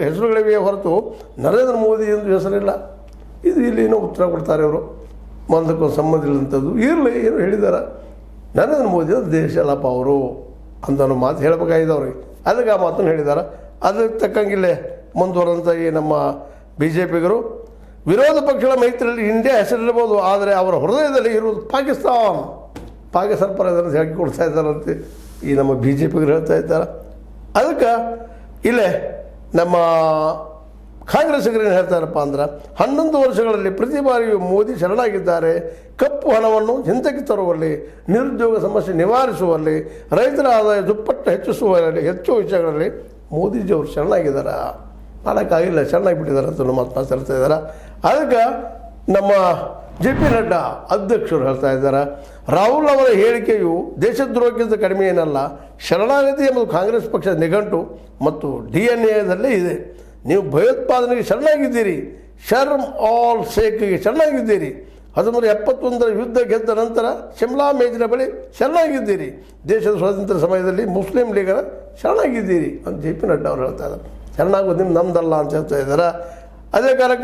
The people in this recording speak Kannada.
ಹೆಸರುಗಳಿವೆ ಹೊರತು ನರೇಂದ್ರ ಮೋದಿ ಎಂದು ಹೆಸರಿಲ್ಲ. ಇದು ಇಲ್ಲಿ ಏನೋ ಉತ್ತರ ಕೊಡ್ತಾರೆ ಅವರು, ಒಂದಕ್ಕೊಂದು ಸಂಬಂಧ ಇಲ್ಲಂಥದ್ದು. ಇರಲಿ, ಏನು ಹೇಳಿದ್ದಾರೆ, ನರೇಂದ್ರ ಮೋದಿ ಅವರು ದೇಶ ಅಲ್ಲಪ್ಪ ಅವರು ಅಂತ ಮಾತು ಹೇಳಬೇಕಾಗಿದೆ ಅವ್ರಿಗೆ. ಅದಕ್ಕೆ ಆ ಮಾತನ್ನು ಹೇಳಿದ್ದಾರೆ. ಅದಕ್ಕೆ ತಕ್ಕಂಗಿಲ್ಲೇ ಮುಂದುವರೆದಂಥ ಈ ನಮ್ಮ BJPಗರು ವಿರೋಧ ಪಕ್ಷಗಳ ಮೈತ್ರಿಯಲ್ಲಿ ಇಂಡಿಯಾ ಹೆಸರಿರ್ಬೋದು, ಆದರೆ ಅವರ ಹೃದಯದಲ್ಲಿ ಇರುವುದು ಪಾಕಿಸ್ತಾನ ಪರ ಇದನ್ನು ಹೇಳಿಕೊಡ್ತಾ ಇದ್ದಾರಂತೆ ಈ ನಮ್ಮ BJPಗರು ಹೇಳ್ತಾ ಇದ್ದಾರೆ. ಅದಕ್ಕೆ ಇಲ್ಲೇ ನಮ್ಮ ಕಾಂಗ್ರೆಸ್ಸಿಗರು ಏನು ಹೇಳ್ತಾರಪ್ಪ ಅಂದ್ರೆ, 11 ವರ್ಷಗಳಲ್ಲಿ ಪ್ರತಿ ಬಾರಿಯೂ ಮೋದಿ ಶರಣಾಗಿದ್ದಾರೆ. ಕಪ್ಪು ಹಣವನ್ನು ಹಿಂದಕ್ಕೆ ತರುವಲ್ಲಿ, ನಿರುದ್ಯೋಗ ಸಮಸ್ಯೆ ನಿವಾರಿಸುವಲ್ಲಿ, ರೈತರ ಆದಾಯ ದುಪ್ಪಟ್ಟು ಹೆಚ್ಚಿಸುವಲ್ಲಿ, ಹೆಚ್ಚು ವಿಷಯಗಳಲ್ಲಿ ಮೋದಿಜಿಯವರು ಶರಣಾಗಿದ್ದಾರೆ. ಮಾಡೋಕ್ಕಾಗಿಲ್ಲ, ಶರಣಾಗಿಬಿಟ್ಟಿದ್ದಾರೆ ಅಂತ ಮಾತನಾಡ್ತಾ ಇದ್ದಾರೆ. ಅದಕ್ಕೆ ನಮ್ಮ JP ನಡ್ಡಾ ಅಧ್ಯಕ್ಷರು ಹೇಳ್ತಾ ಇದ್ದಾರೆ, ರಾಹುಲ್ ಅವರ ಹೇಳಿಕೆಯು ದೇಶದ್ರೋಹಕ್ಕಿಂತ ಕಡಿಮೆ ಏನಲ್ಲ. ಶರಣಾಗತಿ ಎಂಬುದು ಕಾಂಗ್ರೆಸ್ ಪಕ್ಷದ ನಿಘಂಟು ಮತ್ತು DNA ಇದೆ. ನೀವು ಭಯೋತ್ಪಾದನೆಗೆ ಶರಣಾಗಿದ್ದೀರಿ, ಶರ್ಮ್ ಆಲ್ ಶೇಖ್ಗೆ ಶರಣಾಗಿದ್ದೀರಿ. 1971 ಯುದ್ಧ ಗೆದ್ದ ನಂತರ ಶಿಮ್ಲಾ ಮೇಜಿನ ಬಳಿ ಶರಣಾಗಿದ್ದೀರಿ. ದೇಶದ ಸ್ವಾತಂತ್ರ್ಯ ಸಮಯದಲ್ಲಿ ಮುಸ್ಲಿಂ ಲೀಗರ ಶರಣಾಗಿದ್ದೀರಿ ಅಂತ JP ನಡ್ಡಾ ಅವರು ಹೇಳ್ತಾ ಇದ್ದಾರೆ. ಶರಣಾಗೋದು ನಮ್ದಲ್ಲ ಅಂತ ಹೇಳ್ತಾ ಇದ್ದಾರೆ. ಅದೇ ಕಾಲಕ್ಕೆ